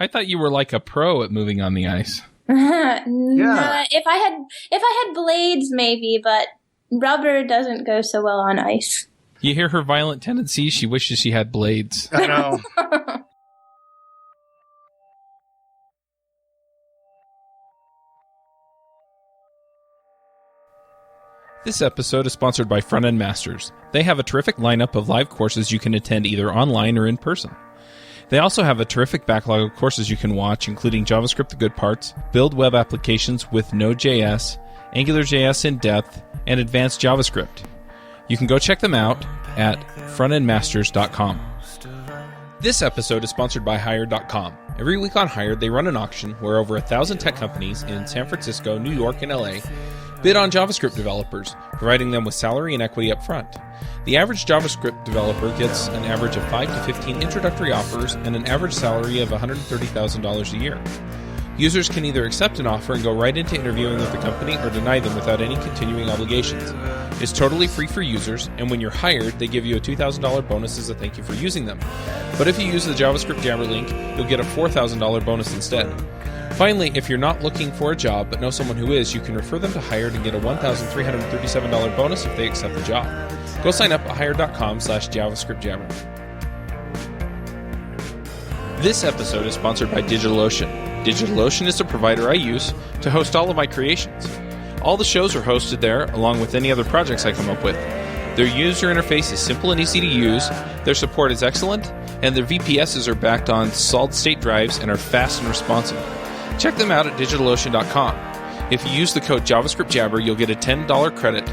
I thought you were like a pro at moving on the ice. Yeah. If I had blades, maybe, but rubber doesn't go so well on ice. You hear her violent tendencies? She wishes she had blades. I know. This episode is sponsored by Front-End Masters. They have a terrific lineup of live courses you can attend either online or in person. They also have a terrific backlog of courses you can watch, including JavaScript The Good Parts, Build Web Applications with Node.js, AngularJS in Depth, and Advanced JavaScript. You can go check them out at frontendmasters.com. This episode is sponsored by Hired.com. Every week on Hired, they run an auction where over 1,000 tech companies in San Francisco, New York, and LA bid on JavaScript developers, providing them with salary and equity up front. The average JavaScript developer gets an average of 5 to 15 introductory offers and an average salary of $130,000 a year. Users can either accept an offer and go right into interviewing with the company or deny them without any continuing obligations. It's totally free for users, and when you're hired, they give you a $2,000 bonus as a thank you for using them. But if you use the JavaScript Jabber link, you'll get a $4,000 bonus instead. Finally, if you're not looking for a job but know someone who is, you can refer them to Hired and get a $1,337 bonus if they accept the job. Go sign up at hired.com/JavaScriptJabber. This episode is sponsored by DigitalOcean. DigitalOcean is the provider I use to host all of my creations. All the shows are hosted there, along with any other projects I come up with. Their user interface is simple and easy to use, their support is excellent, and their VPSs are backed on solid-state drives and are fast and responsive. Check them out at DigitalOcean.com. If you use the code JavaScriptJabber, you'll get a $10 credit.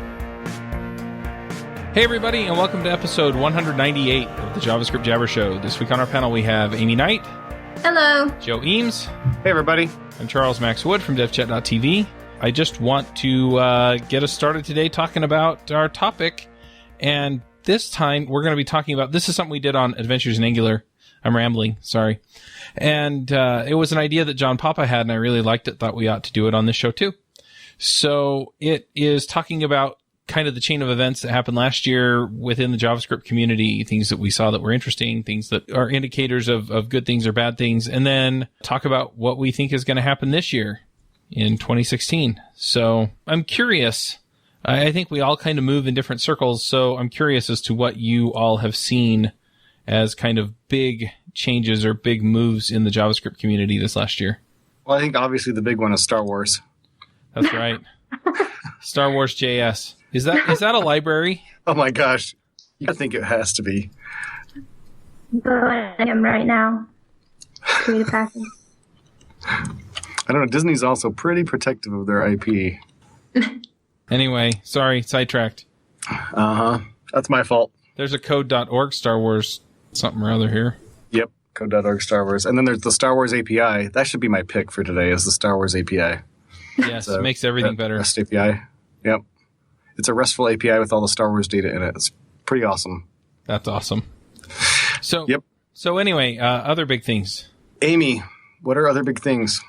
Hey everybody, and welcome to episode 198 of the JavaScript Jabber Show. This week on our panel we have Amy Knight. Hello. Joe Eames. Hey, everybody. And Charles Max Wood from devchat.tv. I just want to get us started today talking about our topic. And this time we're going to be talking about, this is something we did on Adventures in Angular. I'm rambling, sorry. And it was an idea that John Papa had, and I really liked it. Thought we ought to do it on this show too. So it is talking about kind of the chain of events that happened last year within the JavaScript community, things that we saw that were interesting, things that are indicators of good things or bad things, and then talk about what we think is going to happen this year in 2016. So I'm curious. I think we all kind of move in different circles, so I'm curious as to what you all have seen as kind of big changes or big moves in the JavaScript community this last year. Well, I think obviously the big one is Star Wars. That's right. Star Wars JS. Is that a library? Oh my gosh. I think it has to be. I am right now. Create a package. I don't know. Disney's also pretty protective of their IP. Anyway, sorry, sidetracked. Uh-huh. That's my fault. There's a code.org Star Wars something or other here. Yep. Code.org Star Wars. And then there's the Star Wars API. That should be my pick for today, is the Star Wars API. Yes, it makes everything better. REST API. Yep. It's a RESTful API with all the Star Wars data in it. It's pretty awesome. That's awesome. So, yep. So anyway, other big things. Amy, what are other big things?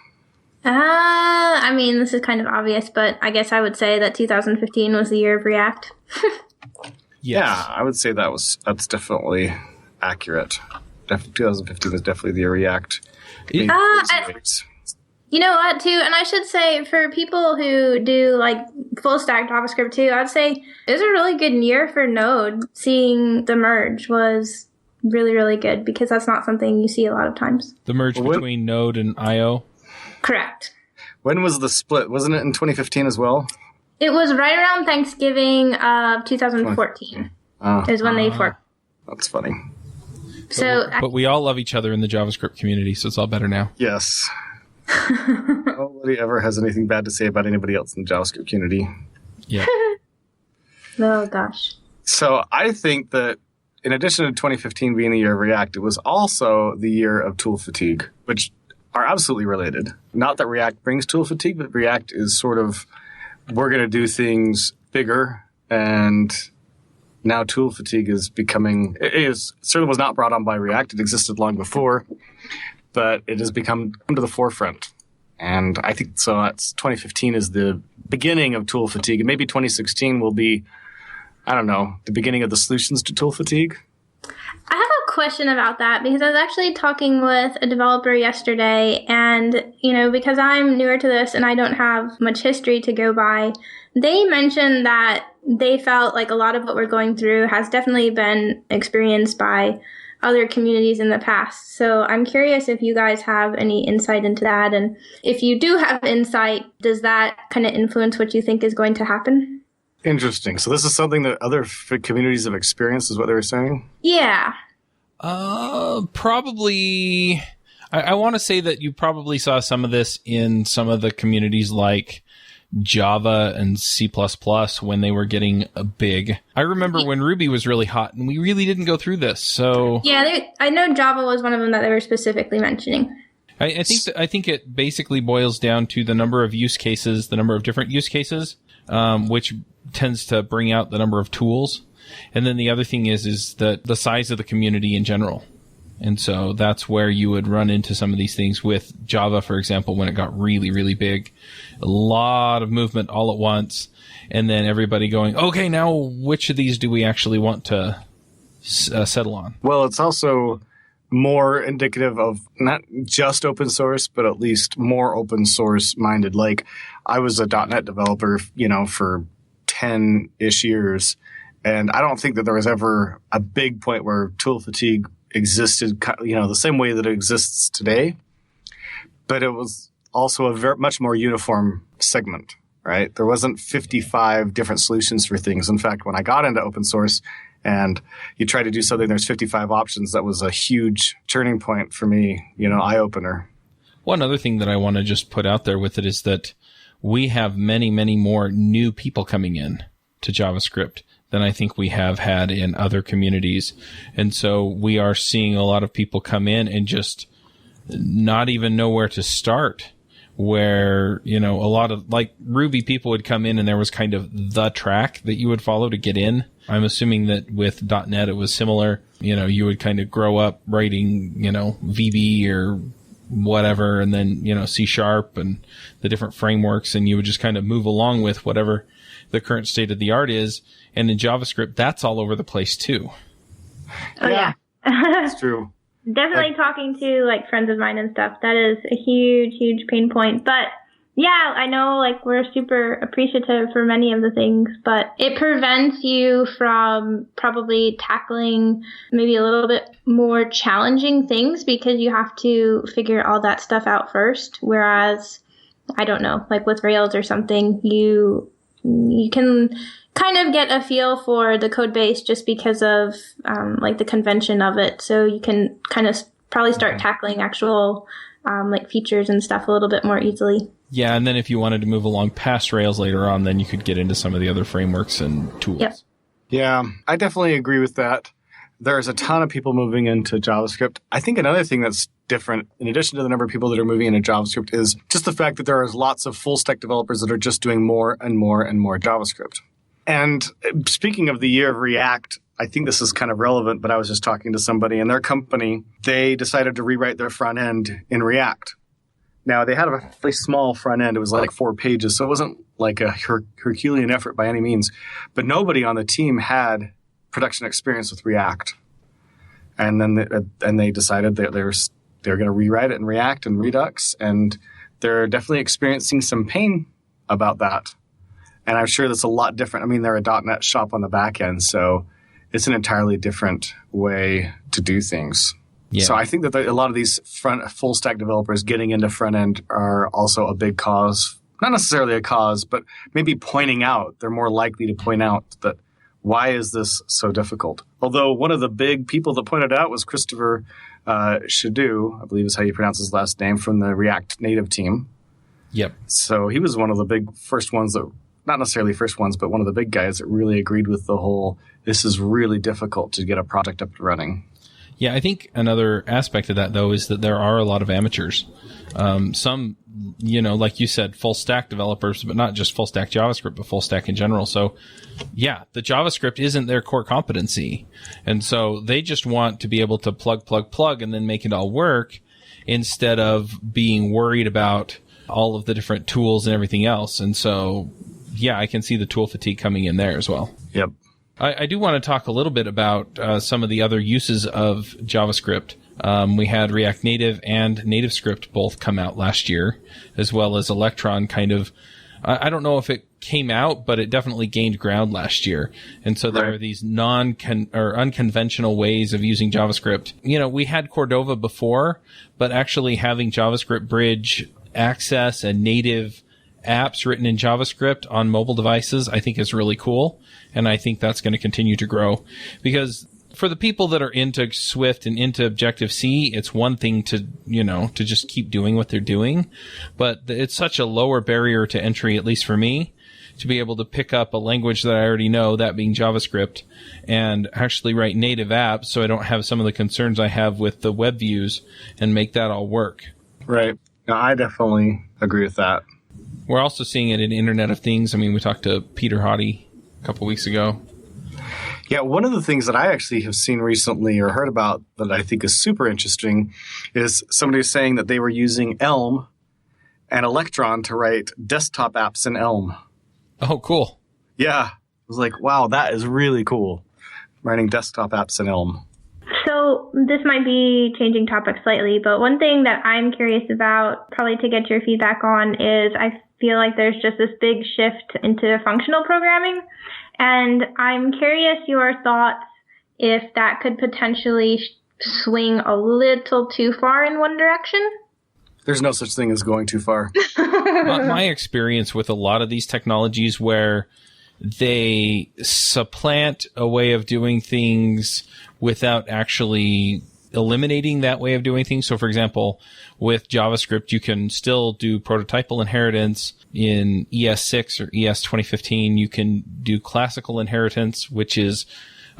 I mean, this is kind of obvious, but I guess I would say that 2015 was the year of React. Yes. Yeah, I would say that's definitely accurate. 2015 was definitely the year React. You know what, too? And I should say, for people who do, like, full-stack JavaScript, too, I'd say it was a really good year for Node. Seeing the merge was really, really good, because that's not something you see a lot of times. The merge between Node and io? Correct. When was the split? Wasn't it in 2015 as well? It was right around Thanksgiving of 2014. Is when they forked. That's funny. But we all love each other in the JavaScript community, so it's all better now. Yes. Nobody ever has anything bad to say about anybody else in the JavaScript community. Yeah. Oh, gosh. So I think that in addition to 2015 being the year of React, it was also the year of tool fatigue, which are absolutely related. Not that React brings tool fatigue, but React is sort of, we're going to do things bigger, and now tool fatigue is becoming, certainly was not brought on by React. It existed long before, but it has come to the forefront. And I think so. That's 2015 is the beginning of tool fatigue, and maybe 2016 will be, I don't know, the beginning of the solutions to tool fatigue. I have a question about that because I was actually talking with a developer yesterday, and, because I'm newer to this and I don't have much history to go by, they mentioned that they felt like a lot of what we're going through has definitely been experienced by other communities in the past. So I'm curious if you guys have any insight into that. And if you do have insight, does that kind of influence what you think is going to happen? Interesting. So this is something that other communities have experienced, is what they were saying? Yeah. Probably. I want to say that you probably saw some of this in some of the communities like Java and C++ when they were getting big. I remember when Ruby was really hot, and we really didn't go through this. So yeah, I know Java was one of them that they were specifically mentioning. I think it basically boils down to the number of use cases, the number of different use cases, which tends to bring out the number of tools. And then the other thing is that the size of the community in general. And so that's where you would run into some of these things with Java, for example, when it got really, really big. A lot of movement all at once. And then everybody going, okay, now which of these do we actually want to settle on? Well, it's also more indicative of not just open source, but at least more open source minded. Like, I was a .NET developer, for 10-ish years. And I don't think that there was ever a big point where tool fatigue existed, the same way that it exists today. But it was also a much more uniform segment, right? There wasn't 55 different solutions for things. In fact, when I got into open source and you try to do something, there's 55 options. That was a huge turning point for me, eye-opener. One other thing that I want to just put out there with it is that we have many, many more new people coming in to JavaScript than I think we have had in other communities. And so we are seeing a lot of people come in and just not even know where to start, where, a lot of like Ruby people would come in and there was kind of the track that you would follow to get in. I'm assuming that with .NET it was similar. You would kind of grow up writing, VB or whatever, and then, C# and the different frameworks, and you would just kind of move along with whatever the current state of the art is. And in JavaScript, that's all over the place too. Oh yeah. That's true. Definitely talking to like friends of mine and stuff. That is a huge, huge pain point. But yeah, I know like we're super appreciative for many of the things, but it prevents you from probably tackling maybe a little bit more challenging things because you have to figure all that stuff out first. Whereas, I don't know, like with Rails or something, you can kind of get a feel for the code base just because of like the convention of it. So you can kind of probably start tackling actual like features and stuff a little bit more easily. Yeah, and then if you wanted to move along past Rails later on, then you could get into some of the other frameworks and tools. Yep. Yeah, I definitely agree with that. There's a ton of people moving into JavaScript. I think another thing that's different, in addition to the number of people that are moving into JavaScript, is just the fact that there are lots of full-stack developers that are just doing more and more and more JavaScript. And speaking of the year of React, I think this is kind of relevant, but I was just talking to somebody in their company. They decided to rewrite their front end in React. Now, they had a fairly small front end. It was like 4 pages, so it wasn't like a Herculean effort by any means. But nobody on the team had production experience with React. And then they decided that they were going to rewrite it in React and Redux, and they're definitely experiencing some pain about that. And I'm sure that's a lot different. I mean, they're a .NET shop on the back end, so it's an entirely different way to do things. Yeah. So I think that a lot of these full stack developers getting into front end are also a big cause. Not necessarily a cause, but maybe pointing out. They're more likely to point out that why is this so difficult? Although one of the big people that pointed out was Christopher Shadu, I believe is how you pronounce his last name, from the React Native team. Yep. So he was one of the big first ones that, not necessarily first ones, but one of the big guys that really agreed with the whole, this is really difficult to get a project up and running. Yeah, I think another aspect of that, though, is that there are a lot of amateurs. Some, like you said, full stack developers, but not just full stack JavaScript, but full stack in general. So, yeah, the JavaScript isn't their core competency. And so they just want to be able to plug, and then make it all work instead of being worried about all of the different tools and everything else. And so, yeah, I can see the tool fatigue coming in there as well. Yep. I do want to talk a little bit about some of the other uses of JavaScript. We had React Native and NativeScript both come out last year, as well as Electron kind of, I don't know if it came out, but it definitely gained ground last year. And so there are these unconventional ways of using JavaScript. We had Cordova before, but actually having JavaScript bridge access and native apps written in JavaScript on mobile devices, I think is really cool. And I think that's going to continue to grow, because for the people that are into Swift and into Objective-C, it's one thing to just keep doing what they're doing. But it's such a lower barrier to entry, at least for me, to be able to pick up a language that I already know, that being JavaScript, and actually write native apps so I don't have some of the concerns I have with the web views and make that all work. Right. No, I definitely agree with that. We're also seeing it in Internet of Things. I mean, we talked to Peter Hottie a couple weeks ago. Yeah, one of the things that I actually have seen recently or heard about that I think is super interesting is somebody saying that they were using Elm and Electron to write desktop apps in Elm. Oh, cool. Yeah. I was like, wow, that is really cool. Writing desktop apps in Elm. So this might be changing topics slightly, but one thing that I'm curious about, probably to get your feedback on, is I feel like there's just this big shift into functional programming. And I'm curious your thoughts if that could potentially swing a little too far in one direction. There's no such thing as going too far. My experience with a lot of these technologies where they supplant a way of doing things without actually eliminating that way of doing things. So, for example, with JavaScript, you can still do prototypal inheritance in ES6 or ES 2015. You can do classical inheritance, which is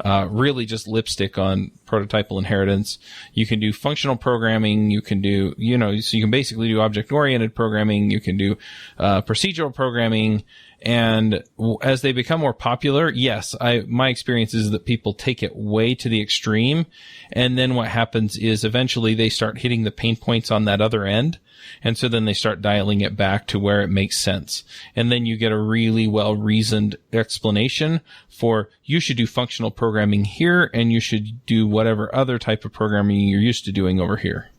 really just lipstick on prototypal inheritance. You can do functional programming. You can do, so you can basically do object-oriented programming. You can do procedural programming. And as they become more popular, yes, my experience is that people take it way to the extreme. And then what happens is eventually they start hitting the pain points on that other end. And so then they start dialing it back to where it makes sense. And then you get a really well-reasoned explanation for you should do functional programming here and you should do whatever other type of programming you're used to doing over here.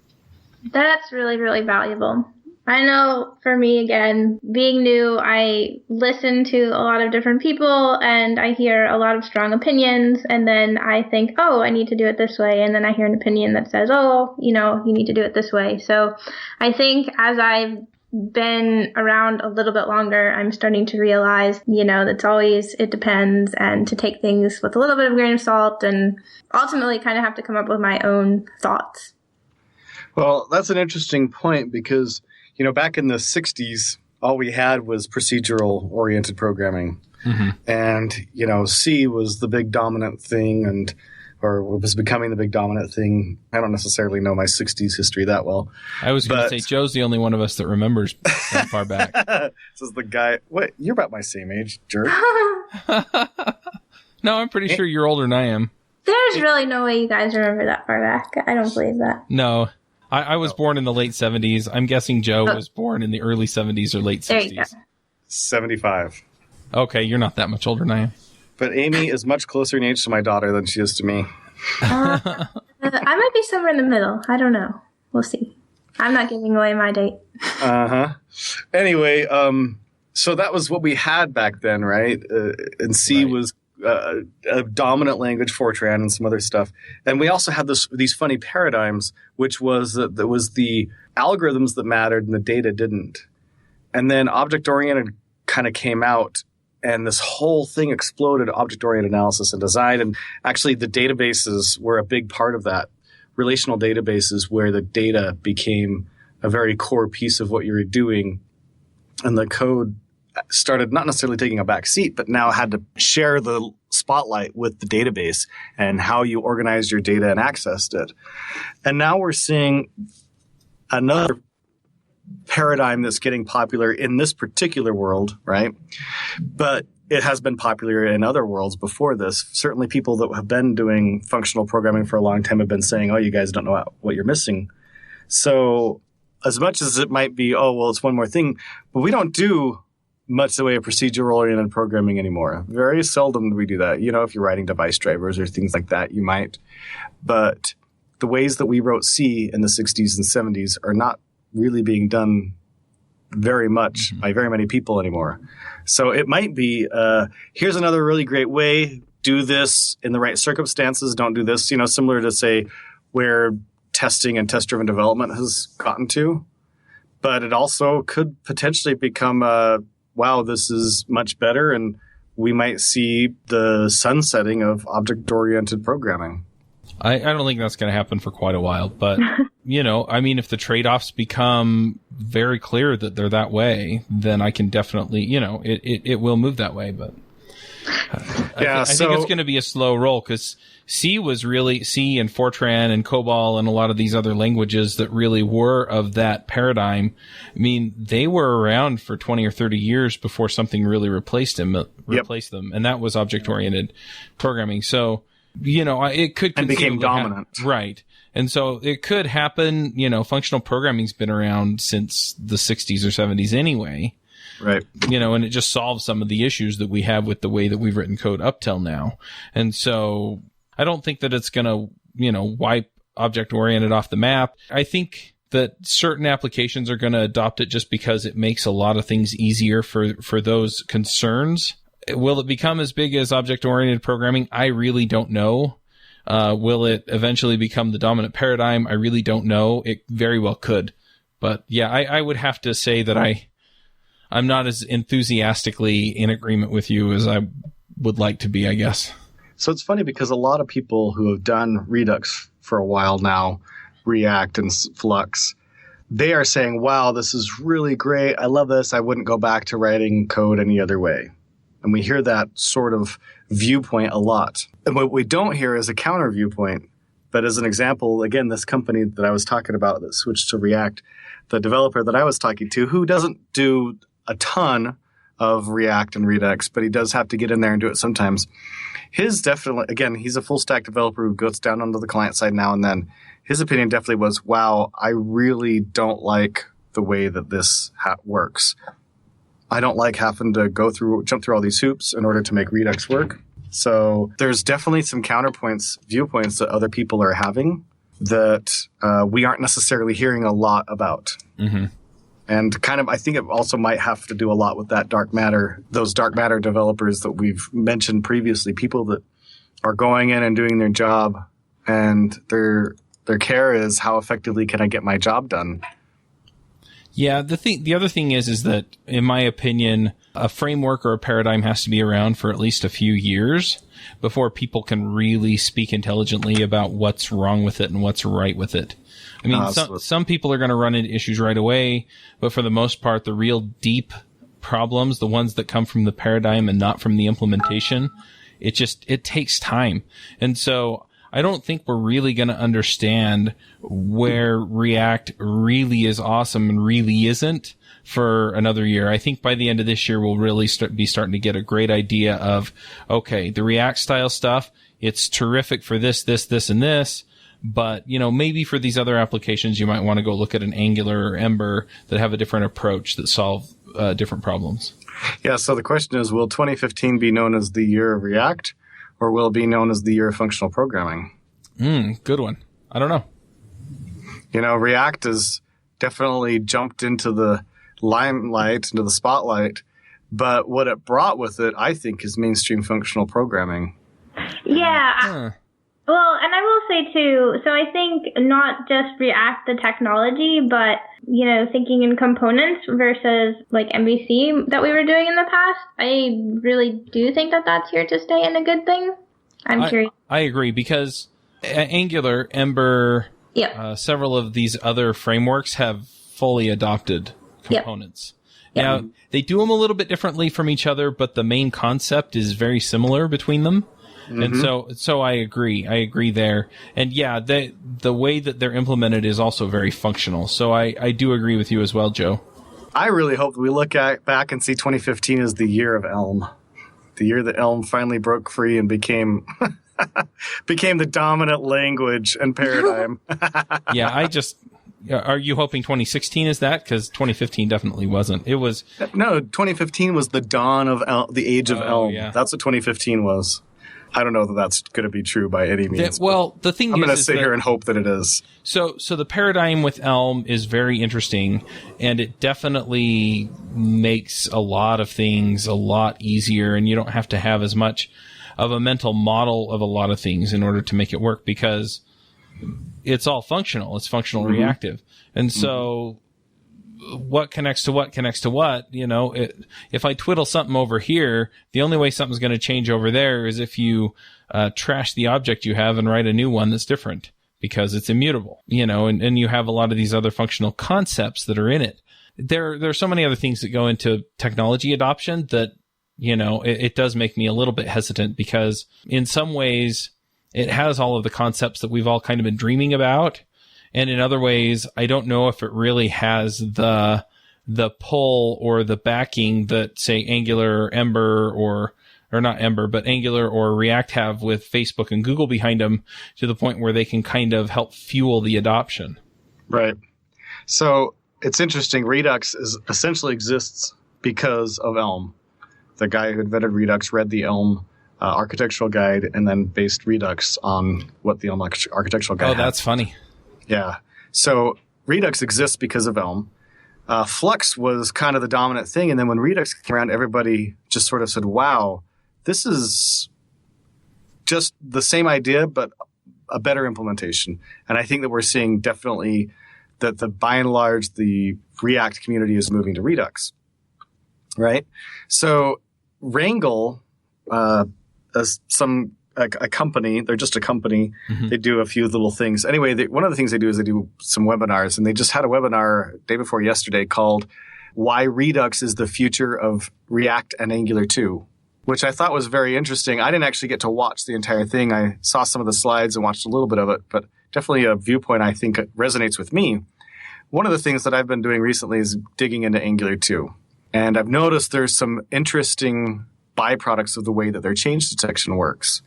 That's really, really valuable. I know for me, again, being new, I listen to a lot of different people and I hear a lot of strong opinions, and then I think, oh, I need to do it this way. And then I hear an opinion that says, oh, you need to do it this way. So I think as I've been around a little bit longer, I'm starting to realize, that's always, it depends, and to take things with a little bit of a grain of salt and ultimately kind of have to come up with my own thoughts. Well, that's an interesting point because back in the 60s, all we had was procedural-oriented programming. Mm-hmm. And, C was the big dominant thing or was becoming the big dominant thing. I don't necessarily know my 60s history that well. I was going to say, Joe's the only one of us that remembers that far back. This is the guy. What? You're about my same age, jerk. No, I'm pretty sure you're older than I am. There's really no way you guys remember that far back. I don't believe that. No. I was born in the late 70s. I'm guessing Joe was born in the early 70s or late 60s. There you go. 75. Okay, you're not that much older than I am. But Amy is much closer in age to my daughter than she is to me. I might be somewhere in the middle. I don't know. We'll see. I'm not giving away my date. Uh-huh. Anyway, so that was what we had back then, right? And C was a dominant language, Fortran and some other stuff. And we also had these funny paradigms, which was that there was the algorithms that mattered and the data didn't. And then object-oriented kind of came out, and this whole thing exploded, object-oriented analysis and design. And actually the databases were a big part of that. Relational databases where the data became a very core piece of what you were doing. And the code started not necessarily taking a back seat, but now had to share the spotlight with the database and how you organized your data and accessed it. And now we're seeing another paradigm that's getting popular in this particular world, right? But it has been popular in other worlds before this. Certainly people that have been doing functional programming for a long time have been saying, oh, you guys don't know what you're missing. So as much as it might be, oh, well, it's one more thing, but we don't do much the way of procedural-oriented programming anymore. Very seldom do we do that. If you're writing device drivers or things like that, you might. But the ways that we wrote C in the 60s and 70s are not really being done very much by very many people anymore. So it might be, here's another really great way. Do this in the right circumstances. Don't do this, similar to, say, where testing and test-driven development has gotten to. But it also could potentially become, wow, this is much better, and we might see the sunsetting of object-oriented programming. I don't think that's going to happen for quite a while, but, if the trade-offs become very clear that they're that way, then I can definitely, it will move that way, but I think it's going to be a slow roll, because C and Fortran and COBOL and a lot of these other languages that really were of that paradigm, they were around for 20 or 30 years before something really replaced them, and that was object-oriented programming. So, it could and became dominant. Right. And so it could happen, functional programming's been around since the 60s or 70s anyway. Right. And it just solves some of the issues that we have with the way that we've written code up till now. And so I don't think that it's going to, wipe object-oriented off the map. I think that certain applications are going to adopt it just because it makes a lot of things easier for those concerns. Will it become as big as object-oriented programming? I really don't know. Will it eventually become the dominant paradigm? I really don't know. It very well could. But yeah, I would have to say that I'm not as enthusiastically in agreement with you as I would like to be, I guess. So it's funny because a lot of people who have done Redux for a while now, React and Flux, they are saying, wow, this is really great. I love this. I wouldn't go back to writing code any other way. And we hear that sort of viewpoint a lot. And what we don't hear is a counter viewpoint. But as an example, again, this company that I was talking about that switched to React, the developer that I was talking to, who doesn't do a ton of React and Redux, but he does have to get in there and do it sometimes. His definitely, again, he's a full stack developer who goes down onto the client side now and then. His opinion definitely was, wow, I really don't like the way that this works. I don't like having to jump through all these hoops in order to make Redux work. So there's definitely some viewpoints that other people are having that we aren't necessarily hearing a lot about. Mm-hmm. And I think it also might have to do a lot with that dark matter, those dark matter developers that we've mentioned previously, people that are going in and doing their job, and their care is, how effectively can I get my job done? Yeah, the other thing is that, in my opinion, a framework or a paradigm has to be around for at least a few years before people can really speak intelligently about what's wrong with it and what's right with it. Some people are going to run into issues right away, but for the most part, the real deep problems, the ones that come from the paradigm and not from the implementation, it takes time. And so I don't think we're really going to understand where React really is awesome and really isn't for another year. I think by the end of this year, we'll really be starting to get a great idea of, okay, the React style stuff, it's terrific for this, and this. But, maybe for these other applications, you might want to go look at an Angular or Ember that have a different approach that solve different problems. Yeah, so the question is, will 2015 be known as the year of React, or will it be known as the year of functional programming? Good one. I don't know. React has definitely jumped into the limelight, into the spotlight, but what it brought with it, I think, is mainstream functional programming. Yeah. Well, and I will say too, so I think not just React the technology, but, thinking in components versus like MVC that we were doing in the past, I really do think that that's here to stay and a good thing. I'm curious. I agree, because Angular, Ember, several of these other frameworks have fully adopted components. Yep. Now, they do them a little bit differently from each other, but the main concept is very similar between them. Mm-hmm. And so I agree. I agree there. And yeah, the way that they're implemented is also very functional. So I do agree with you as well, Joe. I really hope that we look back and see 2015 as the year of Elm. The year that Elm finally broke free and became the dominant language and paradigm. Yeah, Are you hoping 2016 is that? Because 2015 definitely wasn't. It was... No, 2015 was the dawn of the age of Elm. Yeah. That's what 2015 was. I don't know that that's going to be true by any means. The thing I'm going to sit here and hope that it is. So the paradigm with Elm is very interesting, and it definitely makes a lot of things a lot easier, and you don't have to have as much of a mental model of a lot of things in order to make it work, because it's all functional. It's functional reactive. And so what connects to what connects to what, if I twiddle something over here, the only way something's going to change over there is if you trash the object you have and write a new one that's different, because it's immutable, and you have a lot of these other functional concepts that are in it. There are so many other things that go into technology adoption that, it does make me a little bit hesitant, because in some ways it has all of the concepts that we've all kind of been dreaming about. And in other ways, I don't know if it really has the pull or the backing that, say, Angular or Ember or not Ember, but Angular or React have with Facebook and Google behind them, to the point where they can kind of help fuel the adoption. Right. So it's interesting. Redux essentially exists because of Elm. The guy who invented Redux read the Elm architectural guide and then based Redux on what the Elm architectural guide had. That's funny. Yeah. So Redux exists because of Elm. Flux was kind of the dominant thing. And then when Redux came around, everybody just sort of said, wow, this is just the same idea, but a better implementation. And I think that we're seeing definitely that by and large, the React community is moving to Redux. Right? So Wrangle, a company, they're just a company. Mm-hmm. They do a few little things. Anyway, one of the things they do is they do some webinars, and they just had a webinar day before yesterday called Why Redux is the Future of React and Angular 2, which I thought was very interesting. I didn't actually get to watch the entire thing. I saw some of the slides and watched a little bit of it, but definitely a viewpoint I think resonates with me. One of the things that I've been doing recently is digging into Angular 2. And I've noticed there's some interesting byproducts of the way that their change detection works.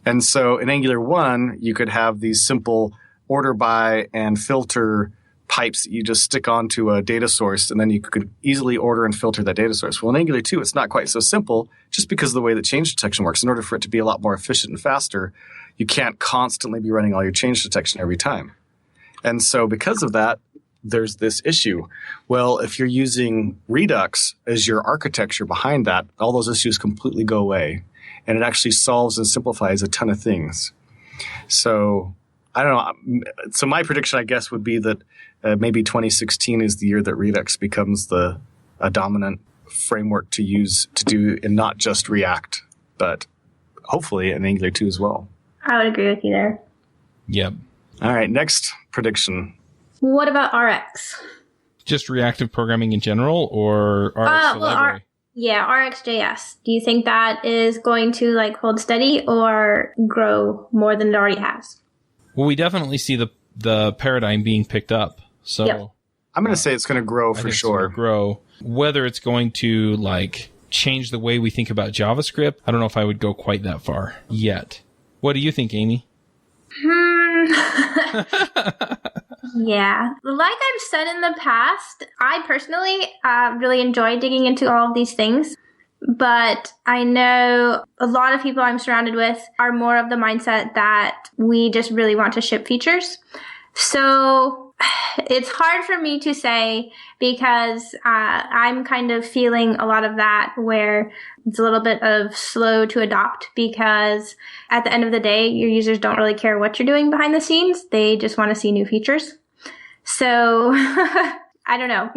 And so in Angular 1, you could have these simple order by and filter pipes that you just stick onto a data source, and then you could easily order and filter that data source. Well, in Angular 2, it's not quite so simple, just because of the way that change detection works. In order for it to be a lot more efficient and faster, you can't constantly be running all your change detection every time. And so because of that, there's this issue. Well, if you're using Redux as your architecture behind that, all those issues completely go away. And it actually solves and simplifies a ton of things. So, I don't know. So my prediction, I guess, would be that maybe 2016 is the year that Redux becomes a dominant framework to use to do in not just React, but hopefully in Angular 2 as well. I would agree with you there. Yep. All right, next prediction. What about Rx? Just reactive programming in general, or Rx library? RxJS. Do you think that is going to hold steady or grow more than it already has? Well, we definitely see the paradigm being picked up. So yep. I'm going to say it's going to grow for sure. It's going to grow. Whether it's going to change the way we think about JavaScript, I don't know if I would go quite that far yet. What do you think, Amy? Yeah. Like I've said in the past, I personally really enjoy digging into all of these things. But I know a lot of people I'm surrounded with are more of the mindset that we just really want to ship features. So it's hard for me to say, because I'm kind of feeling a lot of that, where it's a little bit of slow to adopt, because at the end of the day, your users don't really care what you're doing behind the scenes. They just want to see new features. So I don't know.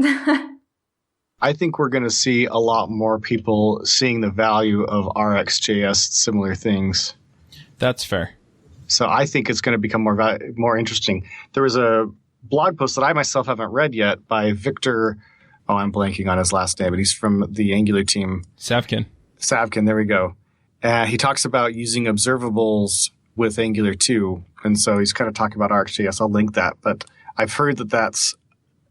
I think we're going to see a lot more people seeing the value of RxJS, similar things. That's fair. So I think it's going to become more interesting. There was a blog post that I myself haven't read yet by Victor. Oh, I'm blanking on his last name, but he's from the Angular team. Savkin, there we go. He talks about using observables with Angular 2. And so he's kind of talking about RxJS. I'll link that. But I've heard that that's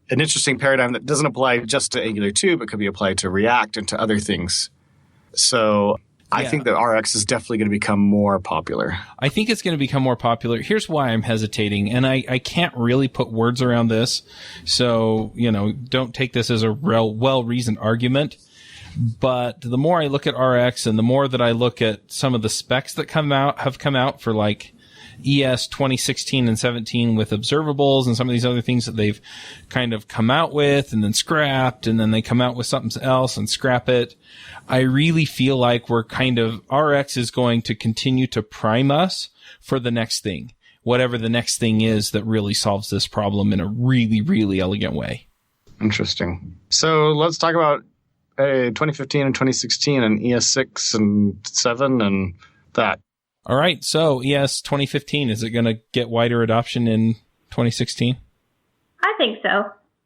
an interesting paradigm that doesn't apply just to Angular 2, but could be applied to React and to other things. So I think that Rx is definitely going to become more popular. I think it's going to become more popular. Here's why I'm hesitating, and I can't really put words around this, so, don't take this as a well-reasoned argument. But the more I look at Rx and the more that I look at some of the specs that have come out for like ES 2016 and 17 with observables and some of these other things that they've kind of come out with and then scrapped, and then they come out with something else and scrap it. I really feel like Rx is going to continue to prime us for the next thing, whatever the next thing is that really solves this problem in a really, really elegant way. Interesting. So let's talk about 2015 and 2016 and ES6 and 7 and that. All right. So ES 2015, is it going to get wider adoption in 2016? I think so.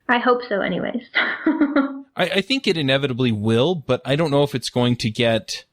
I hope so anyways. I think it inevitably will, but I don't know if it's going to get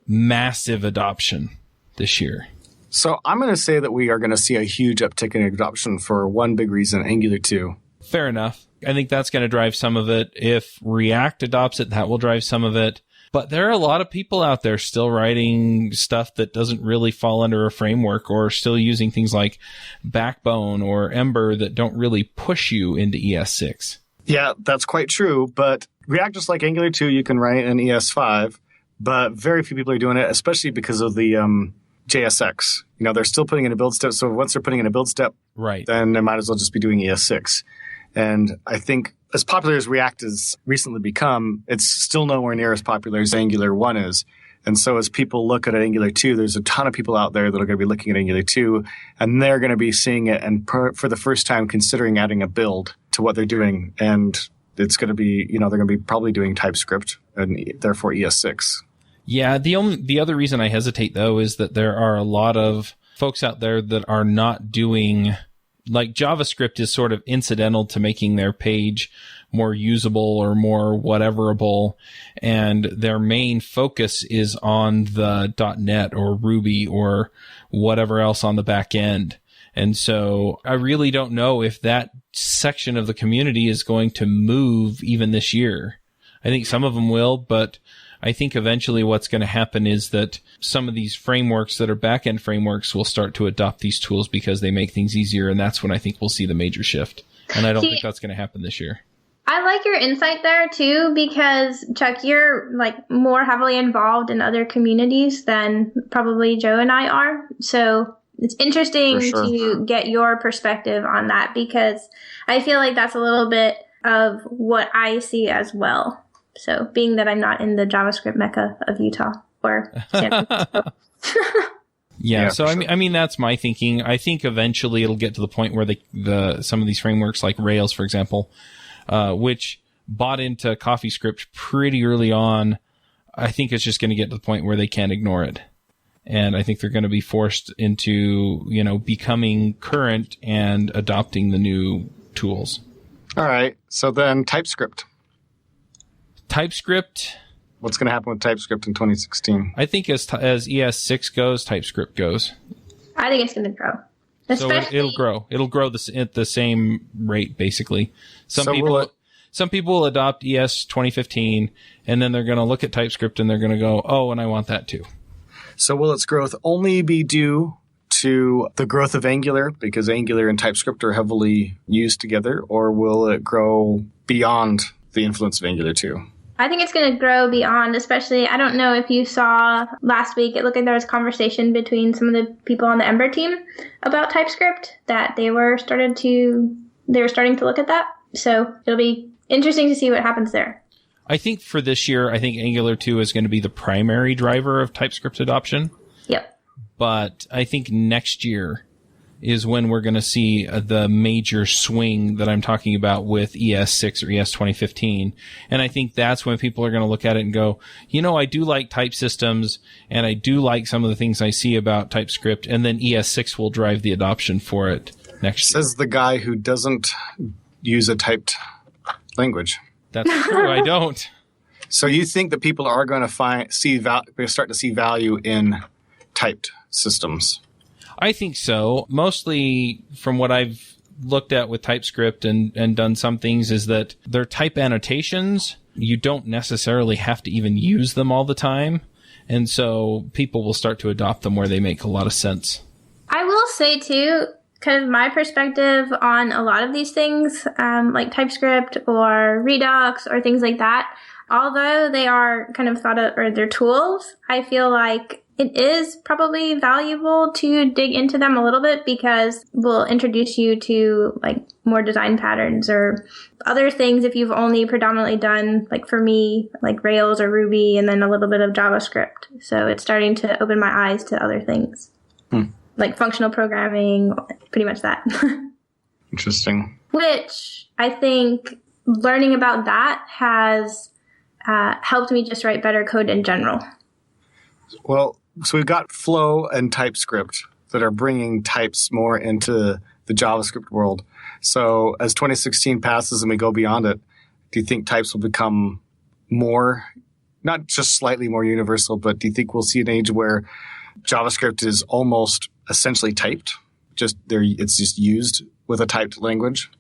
massive adoption this year. So I'm going to say that we are going to see a huge uptick in adoption for one big reason, Angular 2. Fair enough. I think that's going to drive some of it. If React adopts it, that will drive some of it. But there are a lot of people out there still writing stuff that doesn't really fall under a framework, or still using things like Backbone or Ember that don't really push you into ES6. Yeah, that's quite true. But React, just like Angular 2, you can write in ES5, but very few people are doing it, especially because of the JSX. They're still putting in a build step. So once they're putting in a build step, right, then they might as well just be doing ES6. And I think as popular as React has recently become, it's still nowhere near as popular as Angular 1 is. And so as people look at Angular 2, there's a ton of people out there that are going to be looking at Angular 2, and they're going to be seeing it and for the first time considering adding a build to what they're doing. And it's going to be, they're going to be probably doing TypeScript and therefore ES6. Yeah, the other reason I hesitate, though, is that there are a lot of folks out there that are not doing... Like JavaScript is sort of incidental to making their page more usable or more whateverable, and their main focus is on the .NET or Ruby or whatever else on the back end. And so I really don't know if that section of the community is going to move even this year. I think some of them will, but I think eventually what's going to happen is that some of these frameworks that are back-end frameworks will start to adopt these tools because they make things easier, and that's when I think we'll see the major shift. And I don't think that's going to happen this year. I like your insight there, too, because, Chuck, you're more heavily involved in other communities than probably Joe and I are. So it's interesting to get your perspective on that, because I feel like that's a little bit of what I see as well. So, being that I'm not in the JavaScript mecca of Utah or San Francisco. Yeah, so sure. I mean, that's my thinking. I think eventually it'll get to the point where some of these frameworks like Rails, for example, which bought into CoffeeScript pretty early on, I think it's just going to get to the point where they can't ignore it. And I think they're going to be forced into, becoming current and adopting the new tools. All right. So then TypeScript. What's going to happen with TypeScript in 2016? I think as ES6 goes, TypeScript goes. I think it's going to grow. It'll grow. It'll grow at the same rate, basically. Some people will adopt ES 2015, and then they're going to look at TypeScript and they're going to go, oh, and I want that too. So will its growth only be due to the growth of Angular, because Angular and TypeScript are heavily used together, or will it grow beyond the influence of Angular 2? I think it's going to grow beyond, especially, I don't know if you saw last week, it looked like there was conversation between some of the people on the Ember team about TypeScript, that they were starting to look at that. So it'll be interesting to see what happens there. I think for this year, I think Angular 2 is going to be the primary driver of TypeScript adoption. Yep. But I think next year is when we're going to see the major swing that I'm talking about with ES6 or ES 2015. And I think that's when people are going to look at it and go, I do like type systems, and I do like some of the things I see about TypeScript, and then ES6 will drive the adoption for it next year. Says the guy who doesn't use a typed language. That's true. I don't. So you think that people are going to start to see value in typed systems? I think so. Mostly from what I've looked at with TypeScript and done some things is that their type annotations, you don't necessarily have to even use them all the time. And so people will start to adopt them where they make a lot of sense. I will say, too, kind of my perspective on a lot of these things, like TypeScript or Redux or things like that, although they are kind of thought of, or they're tools, I feel like it is probably valuable to dig into them a little bit because we'll introduce you to like more design patterns or other things if you've only predominantly done, like for me, like Rails or Ruby and then a little bit of JavaScript. So it's starting to open my eyes to other things. Like functional programming, pretty much that. Interesting. Which I think learning about that has helped me just write better code in general. Well, so we've got Flow and TypeScript that are bringing types more into the JavaScript world. So as 2016 passes and we go beyond it, do you think types will become more, not just slightly more universal, but do you think we'll see an age where JavaScript is almost essentially typed? It's just used with a typed language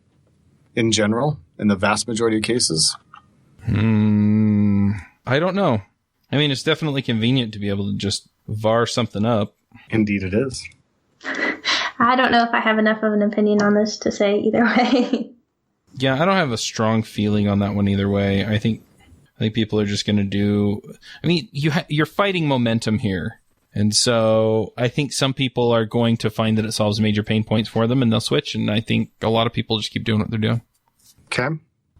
in general, in the vast majority of cases? I don't know. I mean, it's definitely convenient to be able to just var something up. Indeed it is. I don't know if I have enough of an opinion on this to say either way. Yeah, I don't have a strong feeling on that one either way. I think people are just going to do... I mean, you're fighting momentum here. And so I think some people are going to find that it solves major pain points for them and they'll switch. And I think a lot of people just keep doing what they're doing. Okay.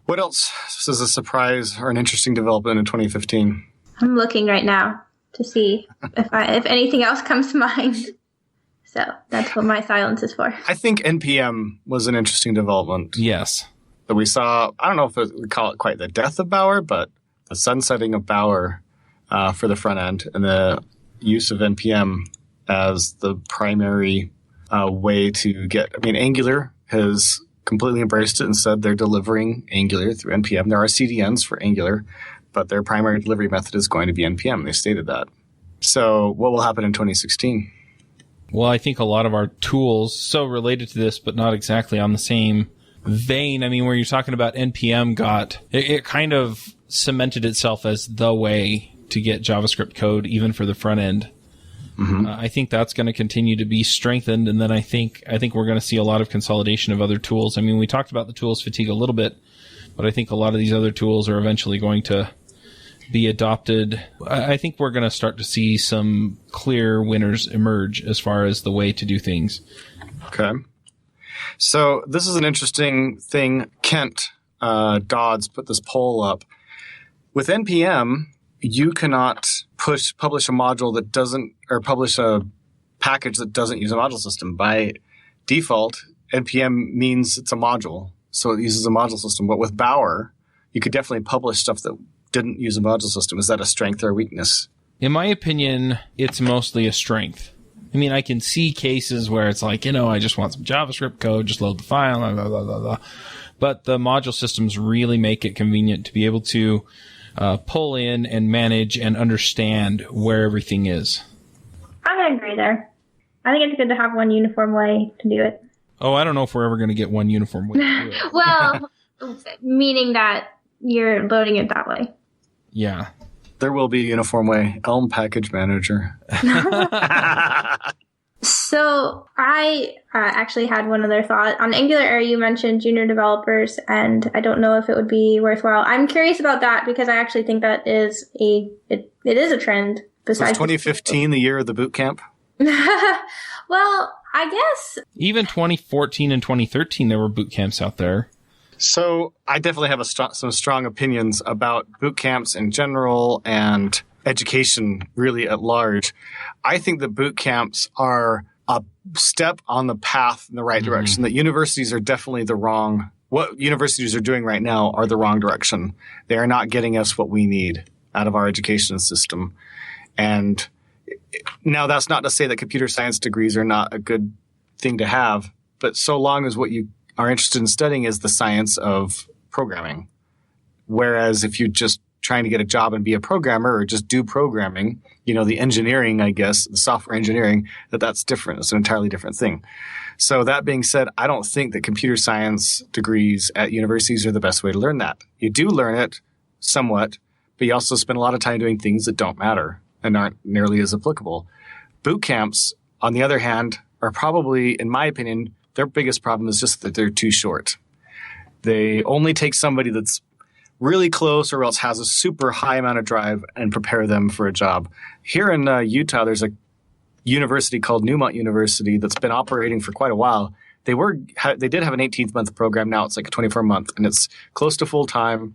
What else is a surprise or an interesting development in 2015? I'm looking right now to see if anything else comes to mind. So that's what my silence is for. I think NPM was an interesting development. Yes. That we saw, I don't know if we call it quite the death of Bower, but the sunsetting of Bower for the front end and the use of NPM as the primary way to get, I mean, Angular has completely embraced it and said they're delivering Angular through NPM. There are CDNs for Angular, but their primary delivery method is going to be NPM. They stated that. So what will happen in 2016? Well, I think a lot of our tools, so related to this, but not exactly on the same vein. I mean, where you're talking about NPM it kind of cemented itself as the way to get JavaScript code, even for the front end. Mm-hmm. I think that's going to continue to be strengthened. And then I think we're going to see a lot of consolidation of other tools. I mean, we talked about the tools fatigue a little bit, but I think a lot of these other tools are eventually going to be adopted. I think we're going to start to see some clear winners emerge as far as the way to do things. Okay. So this is an interesting thing. Kent Dodds put this poll up. With NPM, you cannot publish a module that doesn't, or publish a package that doesn't use a module system. By default, NPM means it's a module, so it uses a module system. But with Bower, you could definitely publish stuff that didn't use a module system. Is that a strength or a weakness? In my opinion, it's mostly a strength. I mean, I can see cases where it's like, I just want some JavaScript code, just load the file, blah, blah, blah, blah. But the module systems really make it convenient to be able to pull in and manage and understand where everything is. I agree there. I think it's good to have one uniform way to do it. Oh, I don't know if we're ever going to get one uniform way to do it. Well, meaning that you're loading it that way. Yeah. There will be a uniform way. Elm Package Manager. So I actually had one other thought. On Angular Air, you mentioned junior developers, and I don't know if it would be worthwhile. I'm curious about that because I actually think that is it is a trend. Besides, was 2015 the year of the Bootcamp? Well, I guess. Even 2014 and 2013, there were boot camps out there. So I definitely have some strong opinions about boot camps in general and education really at large. I think that boot camps are a step on the path in the right direction, that universities are definitely what universities are doing right now are the wrong direction. They are not getting us what we need out of our education system. And now that's not to say that computer science degrees are not a good thing to have, but so long as what you are interested in studying is the science of programming. Whereas if you're just trying to get a job and be a programmer or just do programming, the engineering, I guess, the software engineering, that's different. It's an entirely different thing. So that being said, I don't think that computer science degrees at universities are the best way to learn that. You do learn it somewhat, but you also spend a lot of time doing things that don't matter. and aren't nearly as applicable. Boot camps, on the other hand, are probably, in my opinion, their biggest problem is just that they're too short. They only take somebody that's really close or else has a super high amount of drive and prepare them for a job. Here in Utah, there's a university called Newmont University that's been operating for quite a while. They did have an 18-month program. Now it's like a 24-month, and it's close to full time.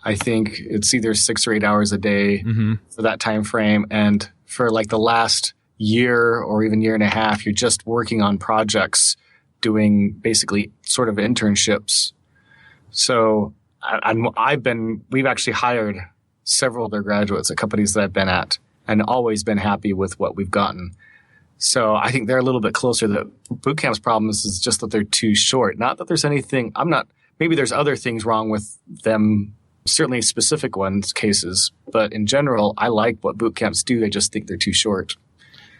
I think it's either 6 or 8 hours a day for that time frame. And for like the last year or even year and a half, you're just working on projects, doing basically sort of internships. So we've actually hired several of their graduates at companies that I've been at, and always been happy with what we've gotten. So I think they're a little bit closer. The Bootcamp's problem is just that they're too short. Not that there's anything, maybe there's other things wrong with them, certainly specific cases, but in general, I like what Bootcamps do. I just think they're too short.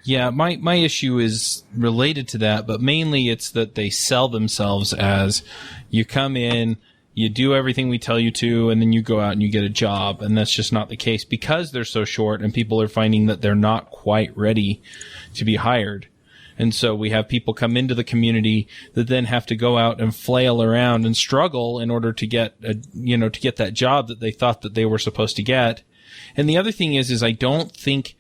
Yeah, my issue is related to that, but mainly it's that they sell themselves as you come in, you do everything we tell you to, and then you go out and you get a job. And that's just not the case because they're so short and people are finding that they're not quite ready to be hired. And so we have people come into the community that then have to go out and flail around and struggle in order to get to get that job that they thought that they were supposed to get. And the other thing is I don't think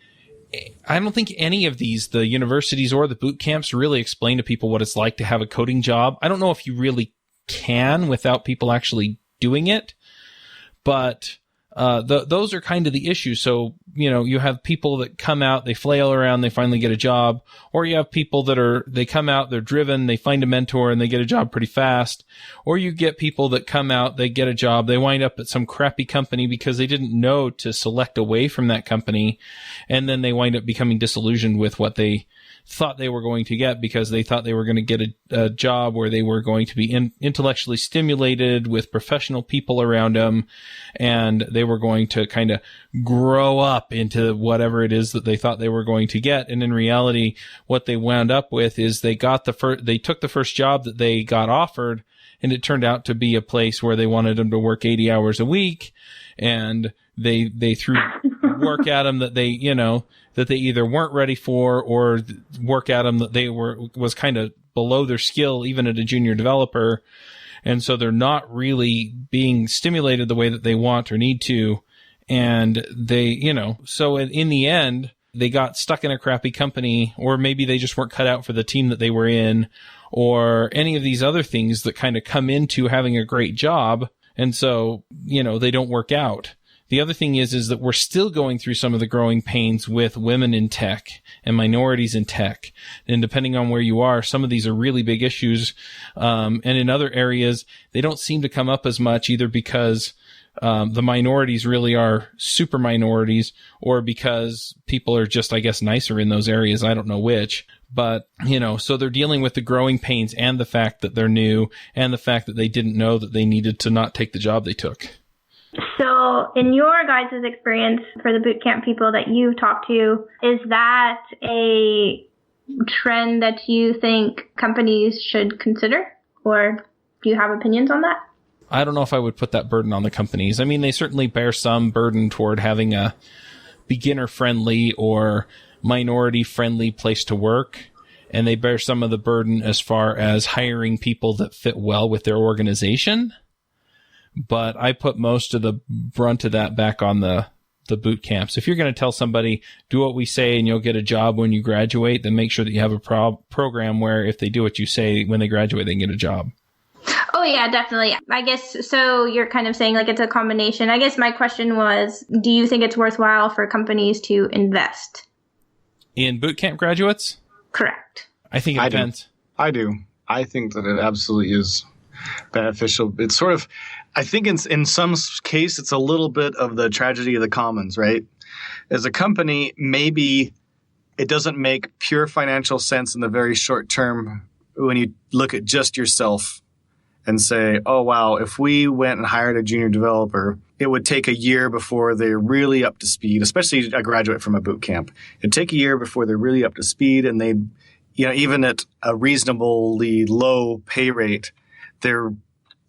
any of these, the universities or the boot camps, really explain to people what it's like to have a coding job. I don't know if you really can without people actually doing it, but those are kind of the issues. So, you have people that come out, they flail around, they finally get a job, or you have people they come out, they're driven, they find a mentor and they get a job pretty fast, or you get people that come out, they get a job, they wind up at some crappy company because they didn't know to select away from that company, and then they wind up becoming disillusioned with what they thought they were going to get because they thought they were going to get a job where they were going to be intellectually stimulated with professional people around them, and they were going to kind of grow up into whatever it is that they thought they were going to get. And in reality, what they wound up with is they took the first job that they got offered, and it turned out to be a place where they wanted them to work 80 hours a week, and they threw work at them that they either weren't ready for, or work at them that was kind of below their skill, even at a junior developer. And so they're not really being stimulated the way that they want or need to. And so in the end, they got stuck in a crappy company, or maybe they just weren't cut out for the team that they were in, or any of these other things that kind of come into having a great job. And so, they don't work out. The other thing is that we're still going through some of the growing pains with women in tech and minorities in tech. And depending on where you are, some of these are really big issues. And in other areas, they don't seem to come up as much, either because the minorities really are super minorities, or because people are just, I guess, nicer in those areas. I don't know which. But, so they're dealing with the growing pains and the fact that they're new, and the fact that they didn't know that they needed to not take the job they took. So in your guys' experience for the bootcamp people that you've talked to, is that a trend that you think companies should consider? Or do you have opinions on that? I don't know if I would put that burden on the companies. I mean, they certainly bear some burden toward having a beginner-friendly or minority-friendly place to work. And they bear some of the burden as far as hiring people that fit well with their organization. But I put most of the brunt of that back on the boot camps. If you're going to tell somebody, do what we say and you'll get a job when you graduate, then make sure that you have a program where if they do what you say when they graduate, they can get a job. Oh, yeah, definitely. I guess, so you're kind of saying like it's a combination. I guess my question was, do you think it's worthwhile for companies to invest in boot camp graduates? Correct. I think it depends. I do. I think that it absolutely is beneficial. It's sort of, I think in some case, it's a little bit of the tragedy of the commons, right? As a company, maybe it doesn't make pure financial sense in the very short term when you look at just yourself and say, oh, wow, if we went and hired a junior developer, it would take a year before they're really up to speed, especially a graduate from a boot camp. It'd take a year before they're really up to speed, and they'd, even at a reasonably low pay rate,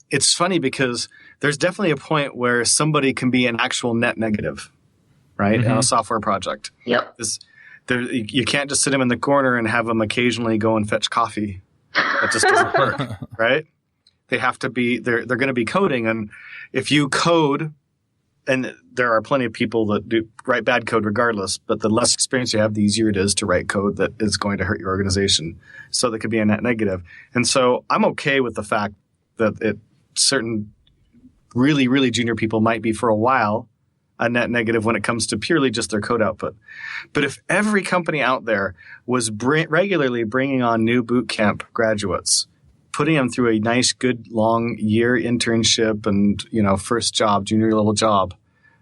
it's funny because there's definitely a point where somebody can be an actual net negative. right? On a software project. Yep. You can't just sit them in the corner and have them occasionally go and fetch coffee. That just doesn't work, right? They have to be, they're going to be coding. And if you code, and there are plenty of people that write bad code regardless, but the less experience you have, the easier it is to write code that is going to hurt your organization. So that could be a net negative. And so I'm okay with the fact that certain really, really junior people might be for a while a net negative when it comes to purely just their code output. But if every company out there was regularly bringing on new bootcamp graduates, putting them through a nice, good, long year internship and, first job, junior level job,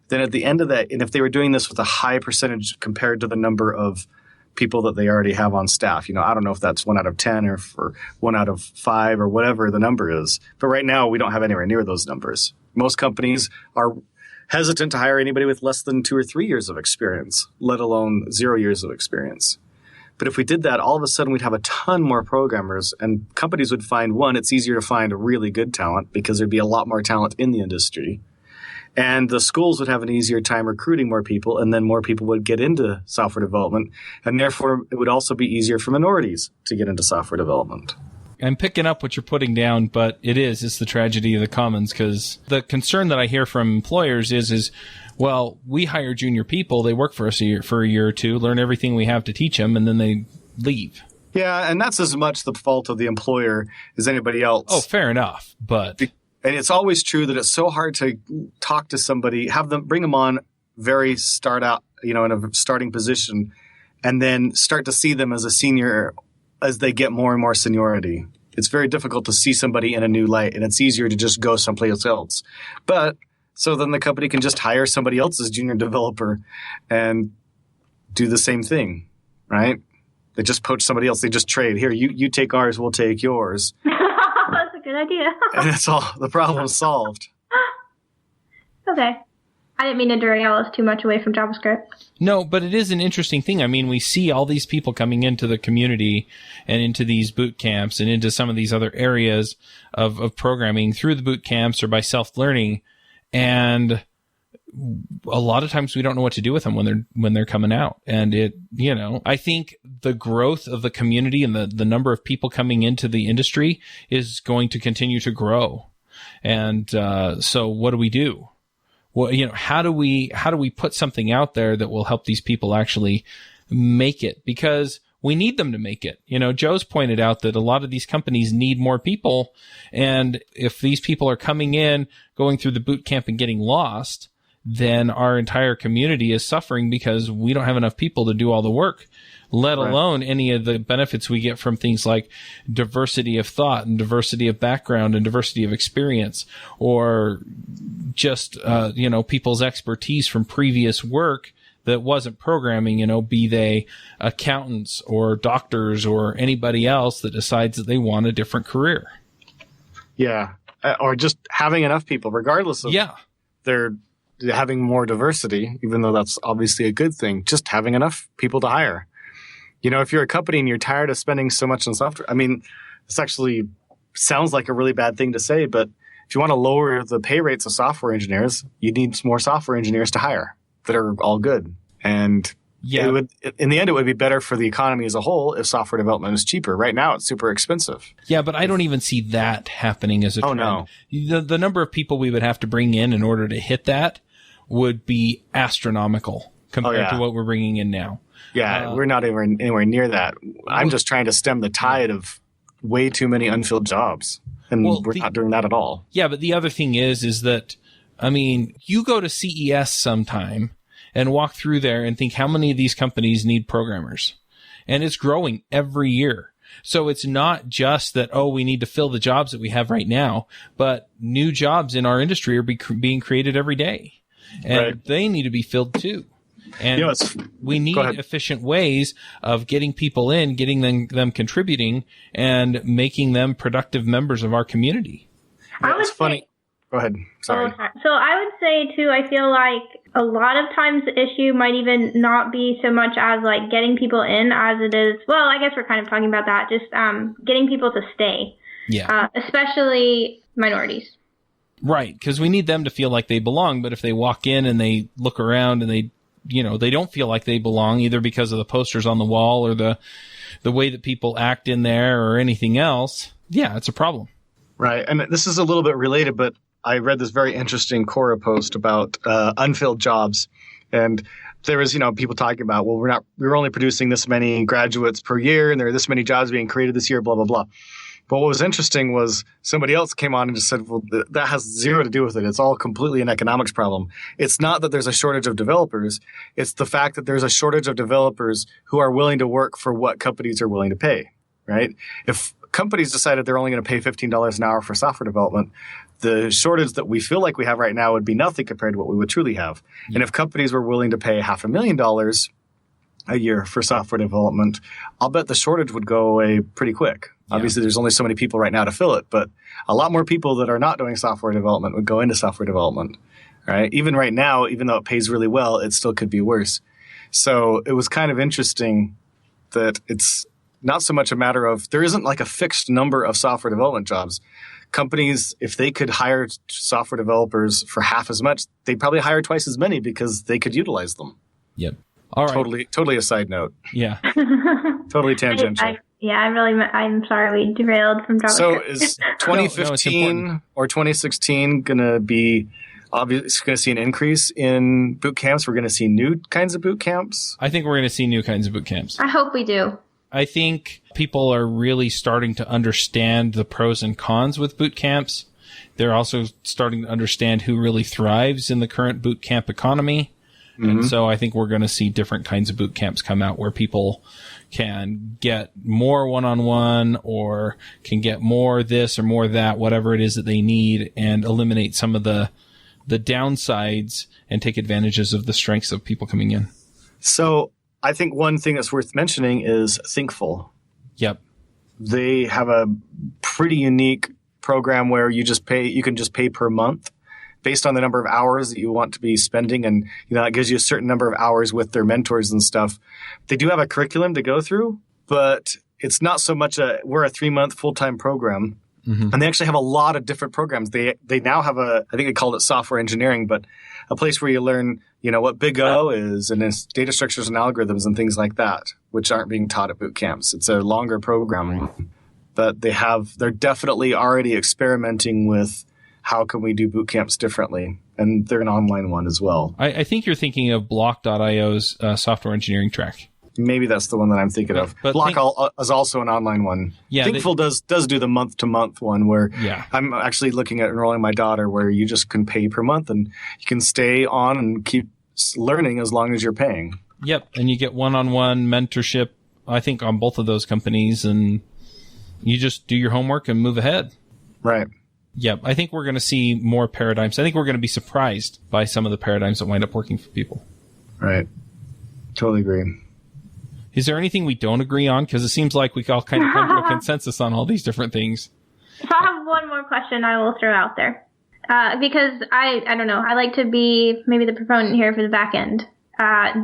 then at the end of that, and if they were doing this with a high percentage compared to the number of people that they already have on staff, I don't know if that's 1 out of 10 or for 1 out of 5 or whatever the number is. But right now, we don't have anywhere near those numbers. Most companies are hesitant to hire anybody with less than 2 or 3 years of experience, let alone 0 years of experience. But if we did that, all of a sudden we'd have a ton more programmers, and companies would find, one, it's easier to find a really good talent because there'd be a lot more talent in the industry. And the schools would have an easier time recruiting more people, and then more people would get into software development. And therefore, it would also be easier for minorities to get into software development. I'm picking up what you're putting down, but it's the tragedy of the commons, because the concern that I hear from employers is, well, we hire junior people, they work for us for a year or two, learn everything we have to teach them, and then they leave. Yeah, and that's as much the fault of the employer as anybody else. Oh, fair enough, but... And it's always true that it's so hard to talk to somebody, bring them on very start out, in a starting position, and then start to see them as a senior as they get more and more seniority. It's very difficult to see somebody in a new light, and it's easier to just go someplace else. But so then the company can just hire somebody else as junior developer and do the same thing, right? They just poach somebody else. They just trade. Here, you take ours, we'll take yours. That's a good idea. And it's all the problem's solved. Okay. I didn't mean to derail us too much away from JavaScript. No, but it is an interesting thing. I mean, we see all these people coming into the community and into these boot camps and into some of these other areas of programming through the boot camps or by self-learning. And a lot of times we don't know what to do with them when they're coming out. And I think the growth of the community and the number of people coming into the industry is going to continue to grow. And so what do we do? Well, how do we put something out there that will help these people actually make it? Because we need them to make it. Joe's pointed out that a lot of these companies need more people. And if these people are coming in, going through the boot camp and getting lost, then our entire community is suffering because we don't have enough people to do all the work, let alone any of the benefits we get from things like diversity of thought and diversity of background and diversity of experience, or just, people's expertise from previous work that wasn't programming, be they accountants or doctors or anybody else that decides that they want a different career. Yeah. Or just having enough people, regardless of their having more diversity, even though that's obviously a good thing, just having enough people to hire. If you're a company and you're tired of spending so much on software, I mean, this actually sounds like a really bad thing to say, but if you want to lower the pay rates of software engineers, you need more software engineers to hire that are all good. And in the end, it would be better for the economy as a whole if software development is cheaper. Right now, it's super expensive. Yeah, but I don't even see that happening as a trend. Oh, no. The number of people we would have to bring in order to hit that would be astronomical compared to what we're bringing in now. Yeah, we're not anywhere near that. I'm just trying to stem the tide of way too many unfilled jobs. And we're not doing that at all. Yeah, but the other thing is that, I mean, you go to CES sometime and walk through there and think how many of these companies need programmers. And it's growing every year. So it's not just that, we need to fill the jobs that we have right now, but new jobs in our industry are being created every day. And they need to be filled too. And we need efficient ways of getting people in, getting them contributing, and making them productive members of our community. It's funny. Go ahead. Sorry. So I would say, too, I feel like a lot of times the issue might even not be so much as, like, getting people in as it is, well, I guess we're kind of talking about that, just getting people to stay. Yeah. Especially minorities. Right, because we need them to feel like they belong, but if they walk in and they look around and they they don't feel like they belong either because of the posters on the wall or the way that people act in there or anything else. Yeah, it's a problem. Right. And this is a little bit related, but I read this very interesting Quora post about unfilled jobs. And there was, people talking about, well, we're only producing this many graduates per year, and there are this many jobs being created this year, blah, blah, blah. But what was interesting was somebody else came on and just said, well, that has zero to do with it. It's all completely an economics problem. It's not that there's a shortage of developers. It's the fact that there's a shortage of developers who are willing to work for what companies are willing to pay, right? If companies decided they're only going to pay $15 an hour for software development, the shortage that we feel like we have right now would be nothing compared to what we would truly have. Yeah. And if companies were willing to pay $500,000 a year for software development, I'll bet the shortage would go away pretty quick. Yeah. Obviously, there's only so many people right now to fill it, but a lot more people that are not doing software development would go into software development, right? Even right now, even though it pays really well, it still could be worse. So it was kind of interesting that it's not so much a matter of there isn't like a fixed number of software development jobs. Companies, if they could hire software developers for half as much, they'd probably hire twice as many because they could utilize them. Yep. All right. Totally a side note. Yeah. Totally tangential. I'm sorry we derailed from JavaScript. So is 2015 or 2016 going to be obviously going to see an increase in boot camps? We're going to see new kinds of boot camps? I think we're going to see new kinds of boot camps. I hope we do. I think people are really starting to understand the pros and cons with boot camps. They're also starting to understand who really thrives in the current boot camp economy. Mm-hmm. And so I think we're going to see different kinds of boot camps come out where people can get more one-on-one or can get more this or more that, whatever it is that they need, and eliminate some of the downsides and take advantages of the strengths of people coming in. So I think one thing that's worth mentioning is Thinkful. Yep. They have a pretty unique program where you can just pay per month based on the number of hours that you want to be spending. And, it gives you a certain number of hours with their mentors and stuff. They do have a curriculum to go through, but it's not so much we're a 3-month full-time program. Mm-hmm. And they actually have a lot of different programs. They now have I think they called it software engineering, but a place where you learn, what Big O is and its data structures and algorithms and things like that, which aren't being taught at boot camps. It's a longer program, but they're definitely already experimenting with how can we do boot camps differently, and they're an online one as well. I think you're thinking of Bloc.io's software engineering track. Maybe that's the one that I'm thinking of. But Bloc is also an online one. Yeah, Thinkful does do the month-to-month one where I'm actually looking at enrolling my daughter where you just can pay per month and you can stay on and keep learning as long as you're paying. Yep, and you get one-on-one mentorship, I think, on both of those companies, and you just do your homework and move ahead. Right. Yep, I think we're going to see more paradigms. I think we're going to be surprised by some of the paradigms that wind up working for people. Right. Totally agree. Is there anything we don't agree on? Because it seems like we all kind of come to a consensus on all these different things. If I have one more question I will throw out there. Because I don't know, I like to be maybe the proponent here for the back end.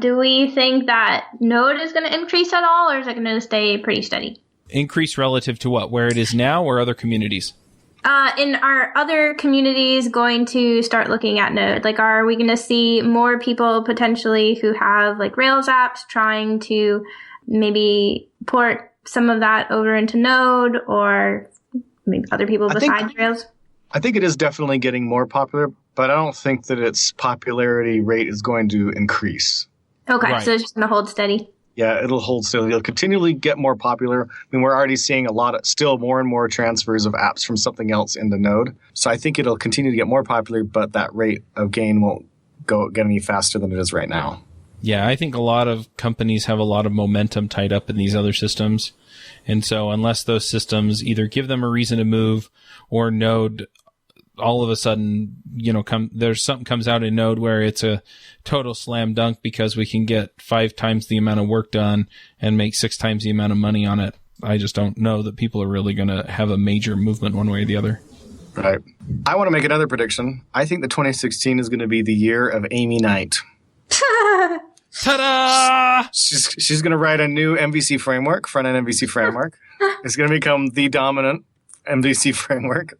Do we think that Node is going to increase at all, or is it going to stay pretty steady? Increase relative to what? Where it is now or other communities? In our other communities going to start looking at Node? Like, are we going to see more people potentially who have like Rails apps trying to maybe port some of that over into Node, or maybe other people besides Rails? I think it is definitely getting more popular, but I don't think that its popularity rate is going to increase. Okay, right. So it's just going to hold steady. Yeah, it'll hold steady. It'll continually get more popular. I mean, we're already seeing still more and more transfers of apps from something else into Node. So I think it'll continue to get more popular, but that rate of gain won't get any faster than it is right now. Yeah, I think a lot of companies have a lot of momentum tied up in these other systems. And so unless those systems either give them a reason to move or Node all of a sudden, there's something comes out in Node where it's a total slam dunk because we can get 5 times the amount of work done and make 6 times the amount of money on it. I just don't know that people are really going to have a major movement one way or the other. Right. I want to make another prediction. I think that 2016 is going to be the year of Amy Knight. Ta-da! She's going to write a new MVC framework, front-end MVC framework. It's going to become the dominant MVC framework.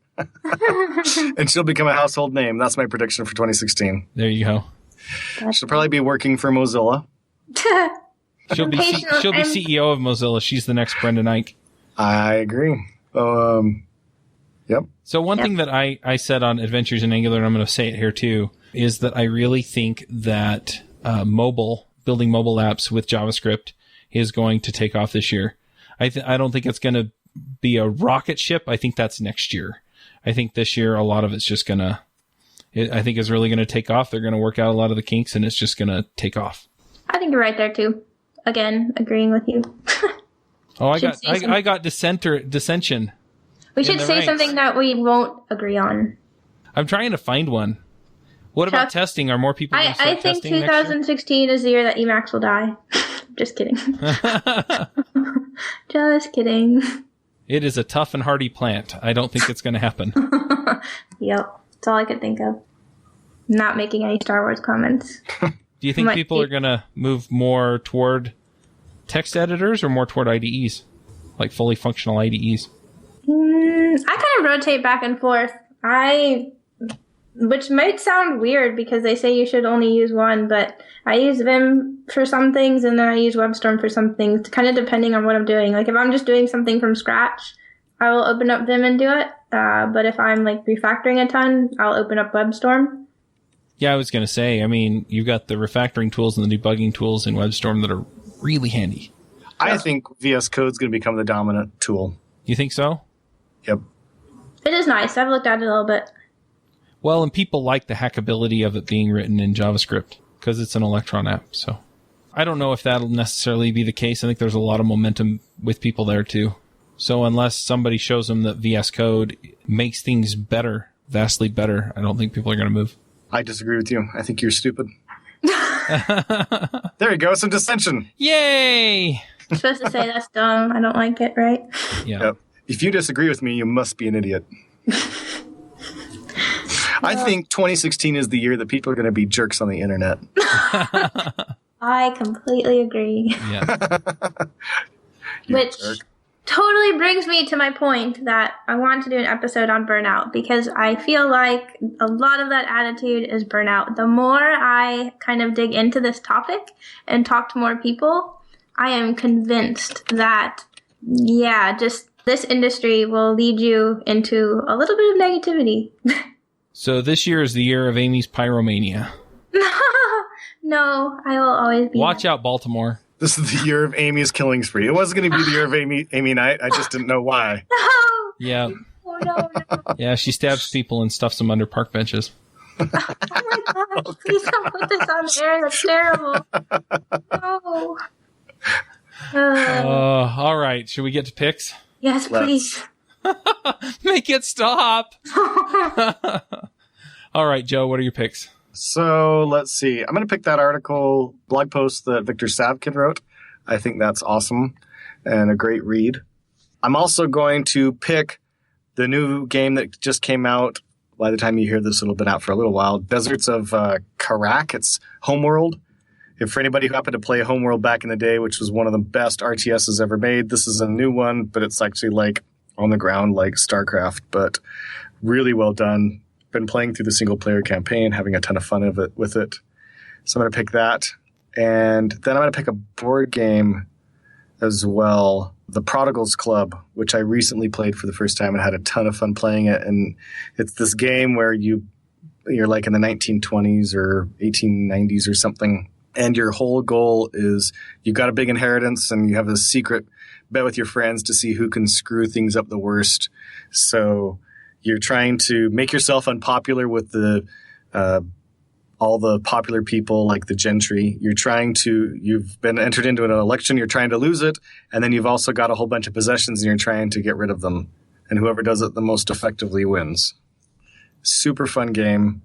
And she'll become a household name. That's my prediction for 2016. There you go. She'll probably be working for Mozilla. She'll be CEO of Mozilla. She's the next Brendan Eich. I agree. Yep. So one thing that I said on Adventures in Angular, and I'm going to say it here too, is that I really think that building mobile apps with JavaScript is going to take off this year. I don't think it's going to be a rocket ship. I think that's next year. I think this year a lot of it's just I think is really going to take off. They're going to work out a lot of the kinks, and it's just going to take off. I think you're right there too. Again, agreeing with you. Oh, I got dissension. We should say something that we won't agree on. I'm trying to find one. What about testing? Are more people going to start testing next year? I think 2016 is the year that Emacs will die. Just kidding. Just kidding. It is a tough and hardy plant. I don't think it's going to happen. Yep. That's all I could think of. Not making any Star Wars comments. Do you think people are going to move more toward text editors or more toward IDEs? Like fully functional IDEs? I kind of rotate back and forth. Which might sound weird because they say you should only use one, but I use Vim for some things and then I use WebStorm for some things, kind of depending on what I'm doing. Like if I'm just doing something from scratch, I will open up Vim and do it. But if I'm like refactoring a ton, I'll open up WebStorm. Yeah, I was going to say, I mean, you've got the refactoring tools and the debugging tools in WebStorm that are really handy. I think VS Code's going to become the dominant tool. You think so? Yep. It is nice. I've looked at it a little bit. Well, and people like the hackability of it being written in JavaScript because it's an Electron app. So I don't know if that'll necessarily be the case. I think there's a lot of momentum with people there too. So unless somebody shows them that VS Code makes things better, vastly better, I don't think people are going to move. I disagree with you. I think you're stupid. There you go. Some dissension. Yay! You're supposed to say that's dumb. I don't like it, right? Yeah. Yep. If you disagree with me, you must be an idiot. I think 2016 is the year that people are going to be jerks on the internet. I completely agree. Yeah. Which totally brings me to my point that I want to do an episode on burnout because I feel like a lot of that attitude is burnout. The more I kind of dig into this topic and talk to more people, I am convinced that, just this industry will lead you into a little bit of negativity. So this year is the year of Amy's pyromania. No, I will always be. Watch out, Baltimore. This is the year of Amy's killing spree. It wasn't going to be the year of Amy Knight. I just didn't know why. No! Yeah. Oh, no. Yeah, she stabs people and stuffs them under park benches. Oh my gosh, please don't put this on air. That's terrible. No. All right. Should we get to picks? Yes, please. Make it stop. All right, Joe, what are your picks? So let's see. I'm going to pick that blog post that Victor Savkin wrote. I think that's awesome and a great read. I'm also going to pick the new game that just came out. By the time you hear this, it'll have been out for a little while. Deserts of Karak. It's Homeworld. If for anybody who happened to play Homeworld back in the day, which was one of the best RTSs ever made, this is a new one, but it's actually like on the ground like StarCraft, but really well done. Been playing through the single-player campaign, having a ton of fun with it. So I'm going to pick that. And then I'm going to pick a board game as well, The Prodigals Club, which I recently played for the first time and had a ton of fun playing it. And it's this game where you're like in the 1920s or 1890s or something. And your whole goal is you've got a big inheritance and you have a secret bet with your friends to see who can screw things up the worst. So you're trying to make yourself unpopular with all the popular people like the gentry. You've been entered into an election, you're trying to lose it, and then you've also got a whole bunch of possessions and you're trying to get rid of them. And whoever does it the most effectively wins. Super fun game,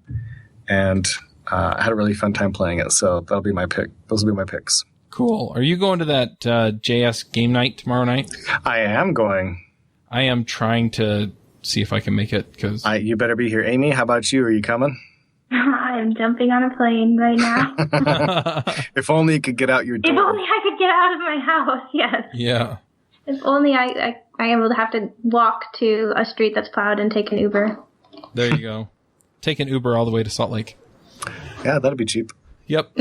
and I had a really fun time playing it, so that'll be my pick. Those will be my picks. Cool. Are you going to that JS game night tomorrow night? I am going. I am trying to see if I can make it. You better be here. Amy, how about you? Are you coming? I'm jumping on a plane right now. If only you could get out your door. If only I could get out of my house, yes. Yeah. If only I will have to walk to a street that's plowed and take an Uber. There you go. Take an Uber all the way to Salt Lake. Yeah, that'd be cheap. Yep.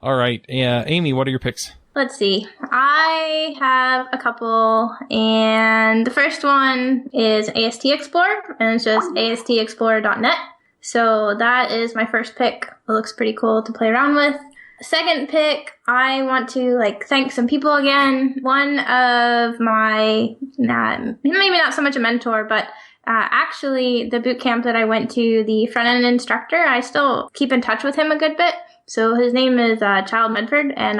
All right. Amy, what are your picks? Let's see. I have a couple, and the first one is AST Explorer, and it's just astexplorer.net. So that is my first pick. It looks pretty cool to play around with. Second pick, I want to thank some people again. One of my, maybe not so much a mentor, but actually the boot camp that I went to, the front-end instructor, I still keep in touch with him a good bit. So his name is Child Medford, and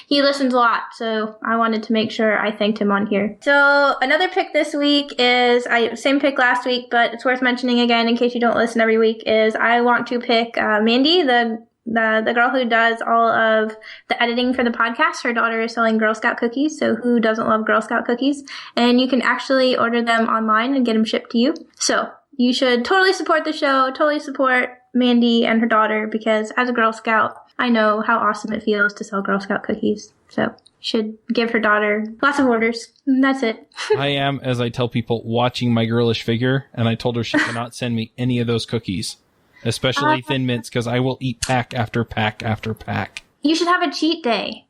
he listens a lot, so I wanted to make sure I thanked him on here. So another pick this week is, same pick last week, but it's worth mentioning again in case you don't listen every week, is I want to pick Mandy, the girl who does all of the editing for the podcast. Her daughter is selling Girl Scout cookies, so who doesn't love Girl Scout cookies? And you can actually order them online and get them shipped to you. So you should totally support the show, totally support Mandy and her daughter, because as a Girl Scout, I know how awesome it feels to sell Girl Scout cookies. So should give her daughter lots of orders. And that's it. I am, as I tell people, watching my girlish figure, and I told her she cannot send me any of those cookies, especially Thin Mints, because I will eat pack after pack after pack. You should have a cheat day.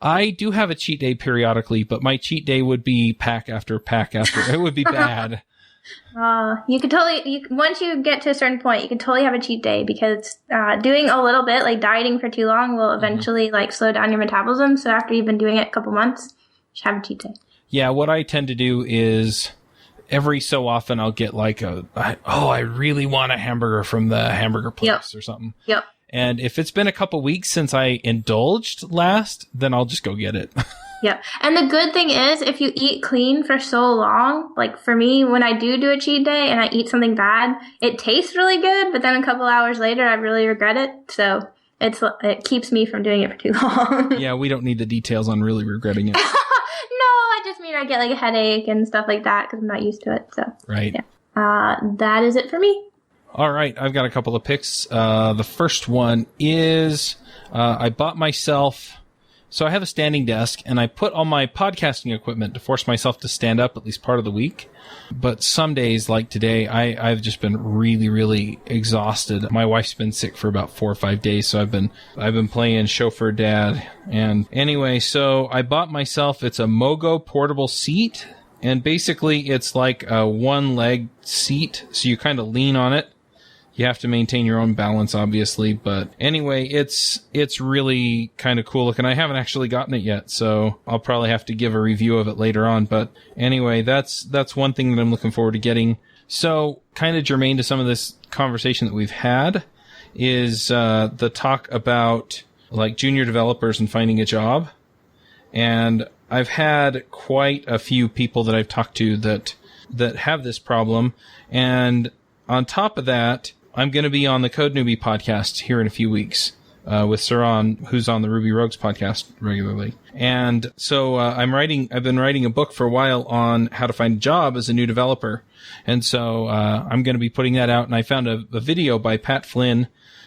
I do have a cheat day periodically, but my cheat day would be pack after pack after. It would be bad. You could totally, once you get to a certain point, you can totally have a cheat day, because doing a little bit, dieting for too long, will eventually slow down your metabolism. So after you've been doing it a couple months, you should have a cheat day. Yeah, what I tend to do is every so often I'll get I really want a hamburger from the hamburger place or something. Yep. And if it's been a couple weeks since I indulged last, then I'll just go get it. Yeah. And the good thing is, if you eat clean for so long, for me, when I do a cheat day and I eat something bad, it tastes really good, but then a couple hours later, I really regret it. So it keeps me from doing it for too long. Yeah, we don't need the details on really regretting it. No, I just mean I get a headache and stuff like that because I'm not used to it. So right. Yeah. That is it for me. All right. I've got a couple of picks. The first one is I bought myself... So I have a standing desk, and I put all my podcasting equipment to force myself to stand up at least part of the week. But some days, like today, I've just been really, really exhausted. My wife's been sick for about 4 or 5 days, so I've been playing chauffeur dad. And anyway, so I bought myself, it's a Mogo portable seat, and basically it's like a one-leg seat, so you kind of lean on it. You have to maintain your own balance, obviously, but anyway, it's really kind of cool looking. I haven't actually gotten it yet, so I'll probably have to give a review of it later on. But anyway, that's one thing that I'm looking forward to getting. So kind of germane to some of this conversation that we've had is the talk about junior developers and finding a job. And I've had quite a few people that I've talked to that have this problem. And on top of that, I'm going to be on the Code Newbie podcast here in a few weeks with Saran, who's on the Ruby Rogues podcast regularly. And so I've been writing a book for a while on how to find a job as a new developer. And so I'm going to be putting that out. And I found a video by Pat Flynn,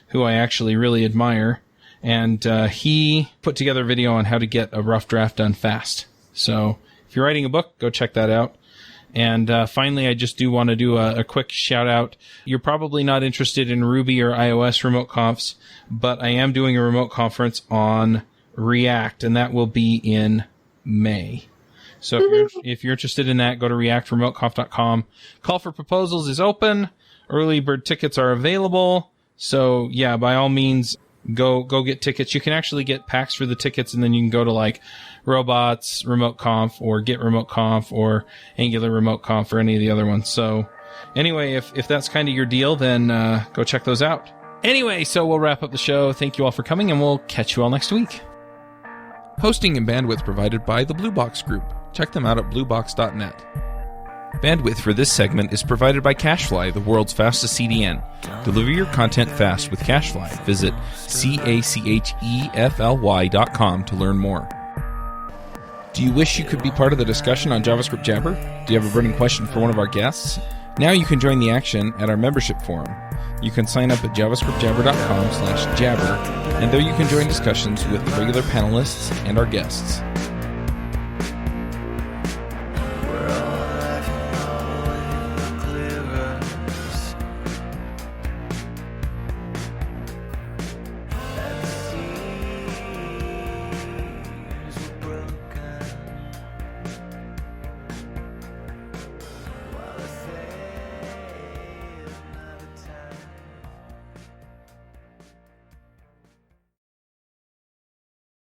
who I actually really admire. And he put together a video on how to get a rough draft done fast. So if you're writing a book, go check that out. And finally, I just do want to do a quick shout out. You're probably not interested in Ruby or iOS remote confs, but I am doing a remote conference on React, and that will be in May. So if you're interested in that, go to reactremoteconf.com. Call for proposals is open. Early bird tickets are available. So yeah, by all means, go get tickets. You can actually get packs for the tickets, and then you can go to Robots Remote Conf or Git Remote Conf or Angular Remote Conf or any of the other ones. So anyway, if that's kind of your deal, then go check those out. Anyway, so we'll wrap up the show. Thank you all for coming, and we'll catch you all next week. Hosting and bandwidth provided by the Blue Box Group. Check them out at bluebox.net. Bandwidth for this segment is provided by CacheFly, the world's fastest CDN. Deliver your content fast with CacheFly. Visit CacheFly.com to learn more. Do you wish you could be part of the discussion on JavaScript Jabber? Do you have a burning question for one of our guests? Now you can join the action at our membership forum. You can sign up at javascriptjabber.com/jabber, and there you can join discussions with the regular panelists and our guests.